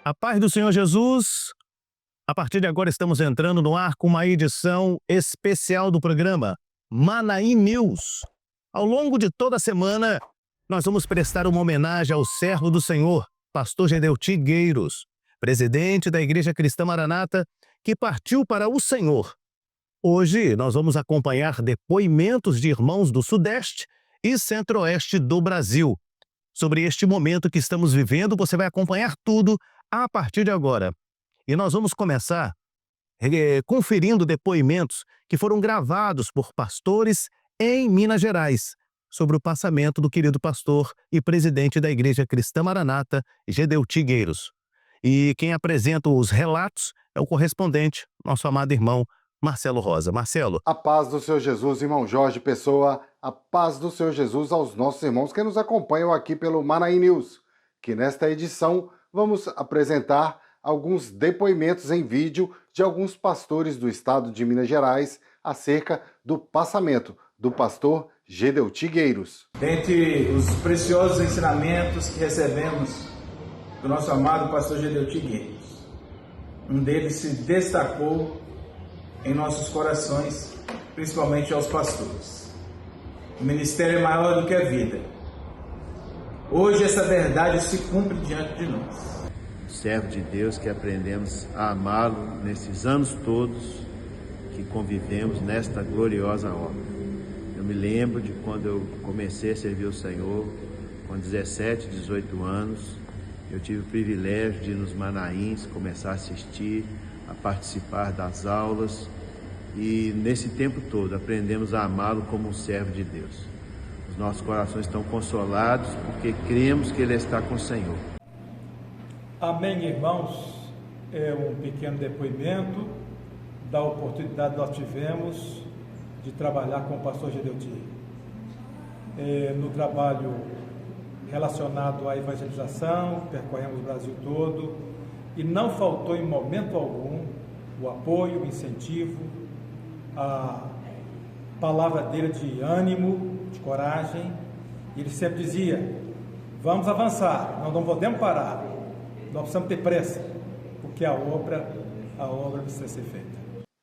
A paz do Senhor Jesus. A partir de agora estamos entrando no ar com uma edição especial do programa Manaim News. Ao longo de toda a semana, nós vamos prestar uma homenagem ao servo do Senhor, pastor Gedeuti Gueiros, presidente da Igreja Cristã Maranata, que partiu para o Senhor. Hoje nós vamos acompanhar depoimentos de irmãos do Sudeste e Centro-Oeste do Brasil. Sobre este momento que estamos vivendo, você vai acompanhar tudo a partir de agora. E nós vamos começar conferindo depoimentos que foram gravados por pastores em Minas Gerais, sobre o passamento do querido pastor e presidente da Igreja Cristã Maranata, Gedeuti Gueiros. E quem apresenta os relatos é o correspondente, nosso amado irmão Marcelo Rosa. Marcelo. A paz do Senhor Jesus, irmão Jorge Pessoa, a paz do Senhor Jesus aos nossos irmãos que nos acompanham aqui pelo Manaim News, que nesta edição vamos apresentar alguns depoimentos em vídeo de alguns pastores do estado de Minas Gerais acerca do passamento do pastor Gedeuti Gueiros. Dentre os preciosos ensinamentos que recebemos do nosso amado pastor Gedeuti Gueiros, um deles se destacou em nossos corações, principalmente aos pastores. O ministério é maior do que a vida. Hoje essa verdade se cumpre diante de nós. Servo de Deus que aprendemos a amá-lo nesses anos todos que convivemos nesta gloriosa obra. Eu me lembro de quando eu comecei a servir o Senhor, com 17, 18 anos, eu tive o privilégio de ir nos Manaíns, começar a assistir, a participar das aulas, e nesse tempo todo aprendemos a amá-lo como um servo de Deus. Os nossos corações estão consolados porque cremos que Ele está com o Senhor. Amém, irmãos. É um pequeno depoimento da oportunidade que nós tivemos de trabalhar com o pastor Gedeuti. No trabalho relacionado à evangelização, percorremos o Brasil todo e não faltou em momento algum o apoio, o incentivo, a palavra dele de ânimo, de coragem. Ele sempre dizia: vamos avançar, nós não podemos parar, nós precisamos ter pressa, porque a obra precisa ser feita.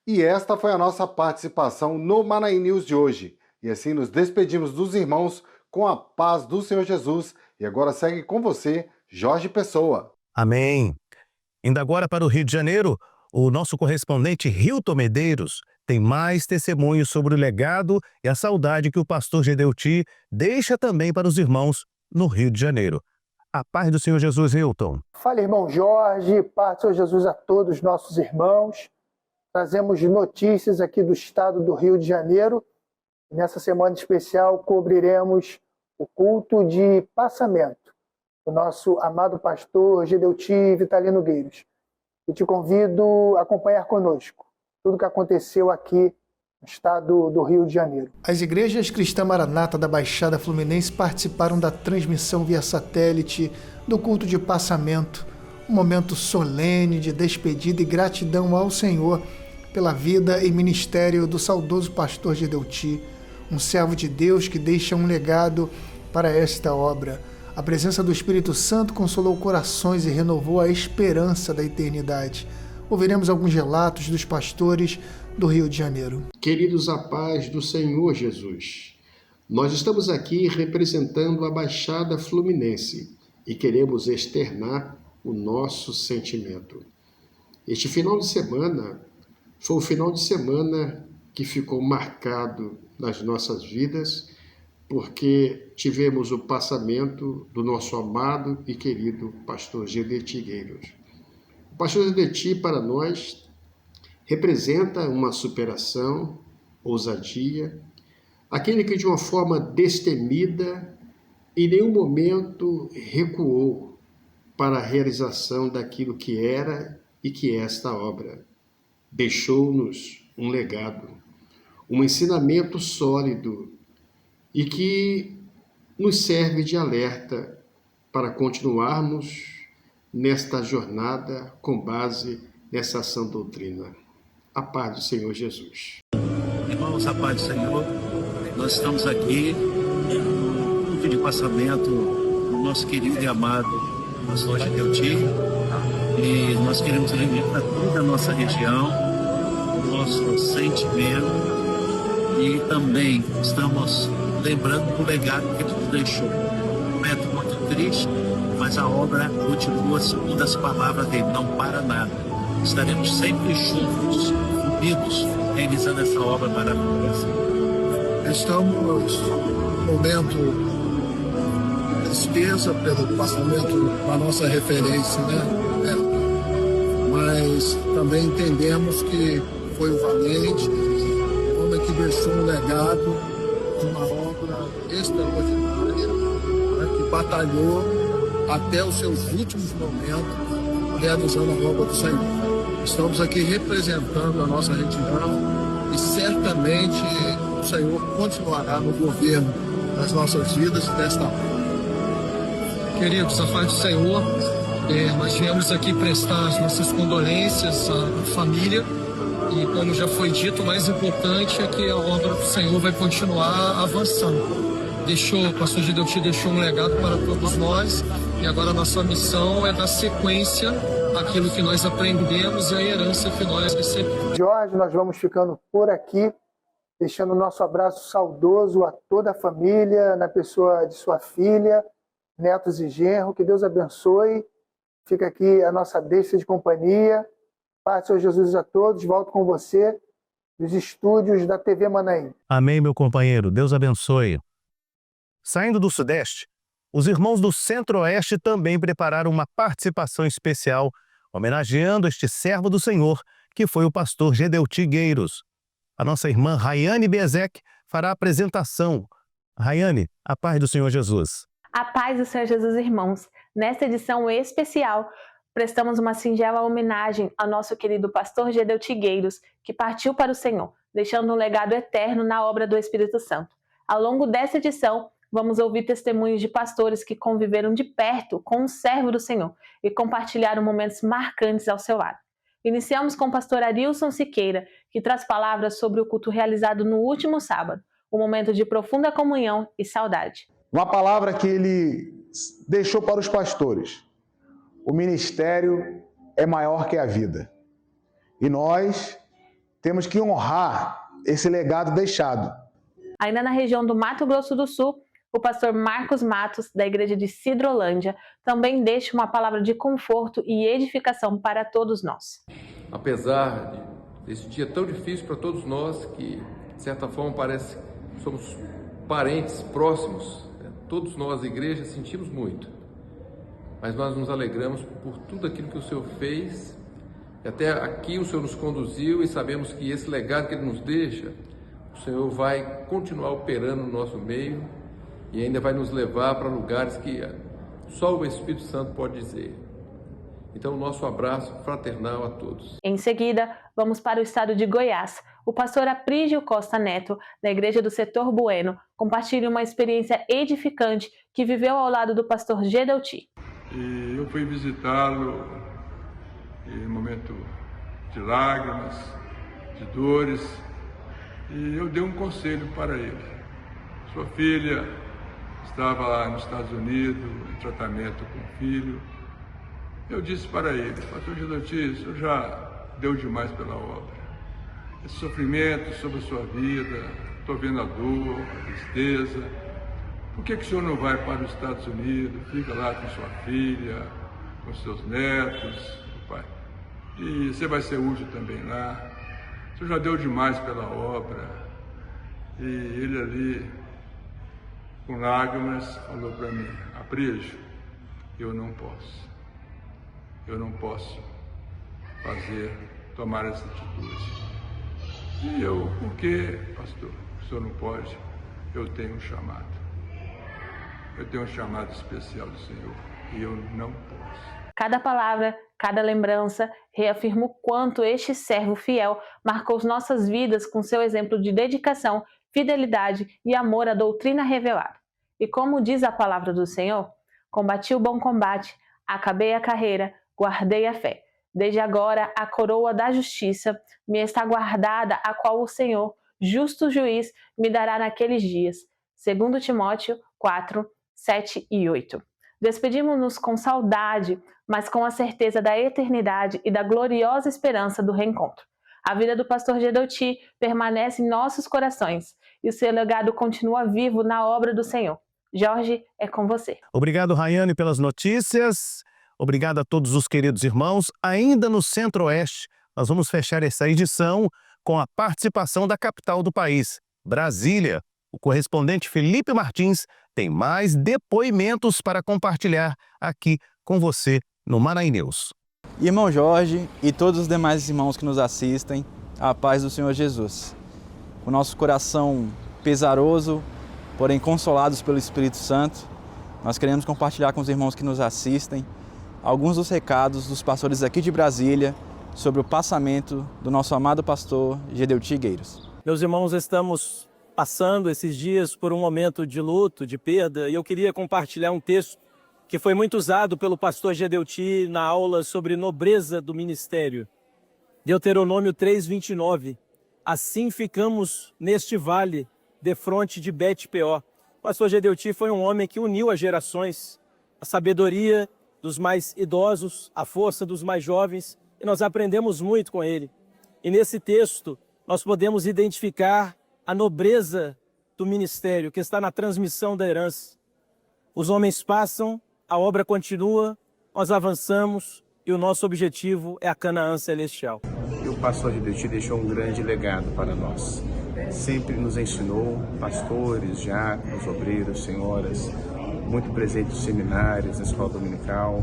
E esta foi a nossa participação no Manaim News de hoje. E assim nos despedimos dos irmãos com a paz do Senhor Jesus. E agora segue com você, Jorge Pessoa. Amém. Indo agora para o Rio de Janeiro, o nosso correspondente Hilton Medeiros tem mais testemunhos sobre o legado e a saudade que o pastor Gedeuti deixa também para os irmãos no Rio de Janeiro. A paz do Senhor Jesus, Hilton. Fala, irmão Jorge, paz do Senhor Jesus a todos os nossos irmãos. Trazemos notícias aqui do estado do Rio de Janeiro. Nessa semana especial cobriremos o culto de passamento do nosso amado pastor Gedeuti Vitalino Gueiros. E te convido a acompanhar conosco tudo o que aconteceu aqui no estado do Rio de Janeiro. As igrejas Cristã Maranata da Baixada Fluminense participaram da transmissão via satélite do culto de passamento, um momento solene de despedida e gratidão ao Senhor pela vida e ministério do saudoso pastor Gedeuti, um servo de Deus que deixa um legado para esta obra. A presença do Espírito Santo consolou corações e renovou a esperança da eternidade. Ouviremos alguns relatos dos pastores do Rio de Janeiro. Queridos, a paz do Senhor Jesus. Nós estamos aqui representando a Baixada Fluminense e queremos externar o nosso sentimento. Este final de semana foi o final de semana que ficou marcado nas nossas vidas, porque tivemos o passamento do nosso amado e querido pastor Gedeuti Gueiros. O pastor Gedeuti, para nós, representa uma superação, ousadia, aquele que de uma forma destemida, em nenhum momento recuou para a realização daquilo que era e que é esta obra. Deixou-nos um legado, um ensinamento sólido e que nos serve de alerta para continuarmos nesta jornada com base nessa sã doutrina. A paz do Senhor Jesus. Irmãos, a paz do Senhor, nós estamos aqui no culto de passamento do nosso querido e amado pastor Gedeuti, E nós queremos lembrar toda a nossa região, o nosso sentimento, e também estamos lembrando do legado que ele nos deixou. Um momento muito triste, mas a obra continua segundo as palavras dele, não para nada. Estaremos sempre juntos, unidos, realizando essa obra maravilhosa. Estamos num momento de tristeza pelo passamento da nossa referência, né? Mas também entendemos que foi o valente, o homem que deixou um legado de uma obra extraordinária, né, que batalhou até os seus últimos momentos realizando a obra do Senhor. Estamos aqui representando a nossa região e certamente o Senhor continuará no governo das nossas vidas e desta obra. Queridos, a paz do Senhor, nós viemos aqui prestar as nossas condolências à família e, como já foi dito, o mais importante é que a obra do Senhor vai continuar avançando. O pastor Gedeuti deixou um legado para todos nós e agora a nossa missão é dar sequência àquilo que nós aprendemos e à herança que nós recebemos. Jorge, nós vamos ficando por aqui, deixando o nosso abraço saudoso a toda a família, na pessoa de sua filha, netos e genro. Que Deus abençoe. Fica aqui a nossa deixa de companhia. Paz do Senhor Jesus a todos. Volto com você dos estúdios da TV Manaim. Amém, meu companheiro. Deus abençoe. Saindo do Sudeste, os irmãos do Centro-Oeste também prepararam uma participação especial, homenageando este servo do Senhor, que foi o pastor Gedeuti Gueiros. A nossa irmã Rayane Bezek fará a apresentação. Rayane, a paz do Senhor Jesus. A paz do Senhor Jesus, irmãos. Nesta edição especial, prestamos uma singela homenagem ao nosso querido pastor Gedeuti Gueiros, que partiu para o Senhor, deixando um legado eterno na obra do Espírito Santo. Ao longo dessa edição, vamos ouvir testemunhos de pastores que conviveram de perto com o servo do Senhor e compartilharam momentos marcantes ao seu lado. Iniciamos com o pastor Arilson Siqueira, que traz palavras sobre o culto realizado no último sábado, um momento de profunda comunhão e saudade. Uma palavra que ele deixou para os pastores: o ministério é maior que a vida. E nós temos que honrar esse legado deixado. Ainda na região do Mato Grosso do Sul, o pastor Marcos Matos, da igreja de Sidrolândia, também deixa uma palavra de conforto e edificação para todos nós. Apesar desse dia tão difícil para todos nós, que de certa forma parece que somos parentes próximos, todos nós, a igreja, sentimos muito, mas nós nos alegramos por tudo aquilo que o Senhor fez, e até aqui o Senhor nos conduziu, e sabemos que esse legado que Ele nos deixa, o Senhor vai continuar operando no nosso meio, e ainda vai nos levar para lugares que só o Espírito Santo pode dizer. Então, o nosso abraço fraternal a todos. Em seguida, vamos para o estado de Goiás. O pastor Aprígio Costa Neto, da igreja do Setor Bueno, compartilha uma experiência edificante que viveu ao lado do pastor Gedeuti. E eu fui visitá-lo em um momento de lágrimas, de dores, e eu dei um conselho para ele. Sua filha estava lá nos Estados Unidos, em tratamento com o filho. Eu disse para ele: pastor Gedeuti, o senhor já deu demais pela obra. Esse sofrimento sobre a sua vida, estou vendo a dor, a tristeza. Por que o senhor não vai para os Estados Unidos, fica lá com sua filha, com seus netos, pai? E você vai ser útil também lá. O senhor já deu demais pela obra. E ele ali, com lágrimas, falou para mim: Aprígio, eu não posso. Eu não posso tomar essa atitude. E eu, por que, pastor? O senhor não pode? Eu tenho um chamado. Eu tenho um chamado especial do Senhor e eu não posso. Cada palavra, cada lembrança reafirma o quanto este servo fiel marcou nossas vidas com seu exemplo de dedicação, fidelidade e amor à doutrina revelada. E como diz a palavra do Senhor, combati o bom combate, acabei a carreira, guardei a fé. Desde agora a coroa da justiça me está guardada, a qual o Senhor, justo juiz, me dará naqueles dias. 2 Timóteo 4, 7 e 8. Despedimos-nos com saudade, mas com a certeza da eternidade e da gloriosa esperança do reencontro. A vida do pastor Gedeuti permanece em nossos corações e o seu legado continua vivo na obra do Senhor. Jorge, é com você. Obrigado, Rayane, pelas notícias. Obrigado a todos os queridos irmãos. Ainda no Centro-Oeste, nós vamos fechar essa edição com a participação da capital do país, Brasília. O correspondente Felipe Martins tem mais depoimentos para compartilhar aqui com você no Manaí News. Irmão Jorge e todos os demais irmãos que nos assistem, a paz do Senhor Jesus. O nosso coração pesaroso, porém consolados pelo Espírito Santo, nós queremos compartilhar com os irmãos que nos assistem alguns dos recados dos pastores aqui de Brasília sobre o passamento do nosso amado pastor Gedeuti Gueiros. Meus irmãos, estamos passando esses dias por um momento de luto, de perda, e eu queria compartilhar um texto que foi muito usado pelo pastor Gedeuti na aula sobre nobreza do ministério. Deuteronômio 3:29. Assim ficamos neste vale, defronte de Bet-peor. O pastor Gedeuti foi um homem que uniu as gerações, a sabedoria dos mais idosos, a força dos mais jovens, e nós aprendemos muito com ele. E nesse texto nós podemos identificar a nobreza do ministério que está na transmissão da herança. Os homens passam, a obra continua, nós avançamos e o nosso objetivo é a Canaã celestial. E o pastor Gedeuti deixou um grande legado para nós. Sempre nos ensinou, pastores, diáconos, obreiros, senhoras, muito presente nos seminários, na escola dominical.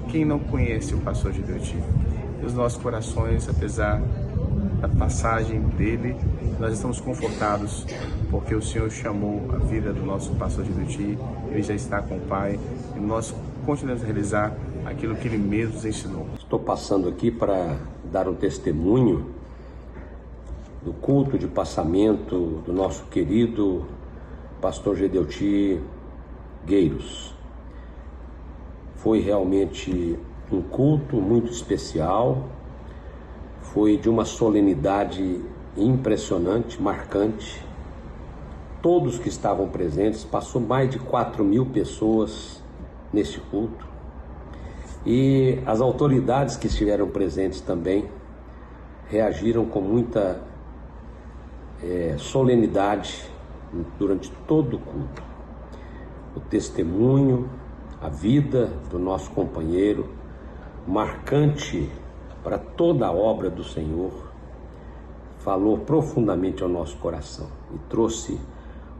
Quem não conhece o pastor Gedeuti? E os nossos corações, apesar da passagem dele, nós estamos confortados porque o Senhor chamou a vida do nosso pastor Gedeuti, ele já está com o Pai e nós continuamos a realizar aquilo que ele mesmo nos ensinou. Estou passando aqui para dar um testemunho do culto de passamento do nosso querido pastor Gedeuti Gueiros. Foi realmente um culto muito especial, foi de uma solenidade impressionante, marcante. Todos que estavam presentes, passou mais de 4.000 pessoas nesse culto. E as autoridades que estiveram presentes também reagiram com muita solenidade durante todo o culto. O testemunho, a vida do nosso companheiro, marcante para toda a obra do Senhor, falou profundamente ao nosso coração e trouxe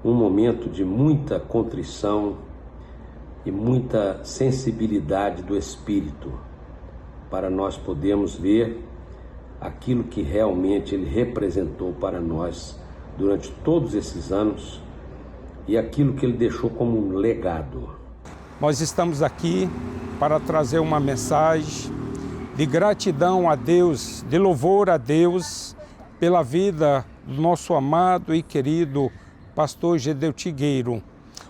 um momento de muita contrição e muita sensibilidade do Espírito para nós podermos ver aquilo que realmente ele representou para nós durante todos esses anos e aquilo que ele deixou como um legado. Nós estamos aqui para trazer uma mensagem de gratidão a Deus, de louvor a Deus pela vida do nosso amado e querido pastor Gedeuti Gueiros,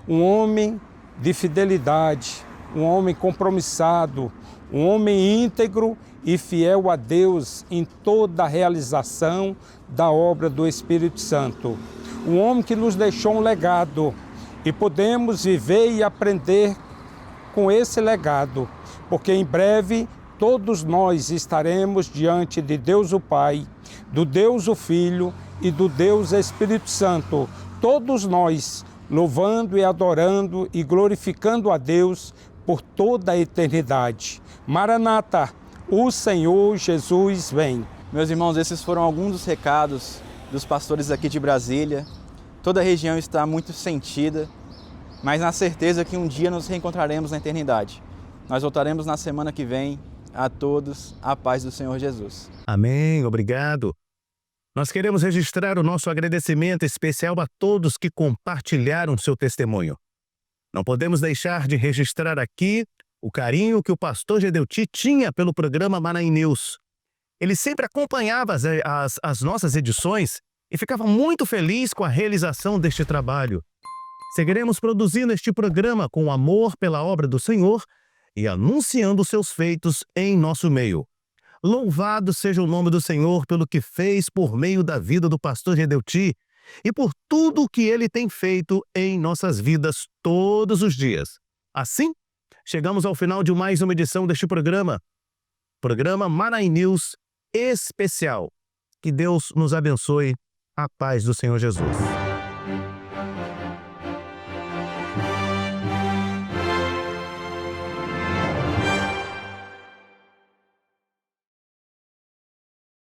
um homem de fidelidade, um homem compromissado, um homem íntegro e fiel a Deus em toda a realização da obra do Espírito Santo. Um homem que nos deixou um legado e podemos viver e aprender com esse legado, porque em breve todos nós estaremos diante de Deus o Pai, do Deus o Filho e do Deus Espírito Santo, todos nós louvando e adorando e glorificando a Deus por toda a eternidade. Maranata, o Senhor Jesus vem. Meus irmãos, esses foram alguns dos recados dos pastores aqui de Brasília. Toda a região está muito sentida, mas na certeza que um dia nos reencontraremos na eternidade. Nós voltaremos na semana que vem. A todos, a paz do Senhor Jesus. Amém, obrigado. Nós queremos registrar o nosso agradecimento especial a todos que compartilharam seu testemunho. Não podemos deixar de registrar aqui o carinho que o pastor Gedeuti tinha pelo programa Manaí News. Ele sempre acompanhava as nossas edições e ficava muito feliz com a realização deste trabalho. Seguiremos produzindo este programa com amor pela obra do Senhor e anunciando seus feitos em nosso meio. Louvado seja o nome do Senhor pelo que fez por meio da vida do pastor Gedeuti e por tudo o que ele tem feito em nossas vidas todos os dias. Assim, chegamos ao final de mais uma edição deste programa Manaí News especial. Que Deus nos abençoe. A paz do Senhor Jesus.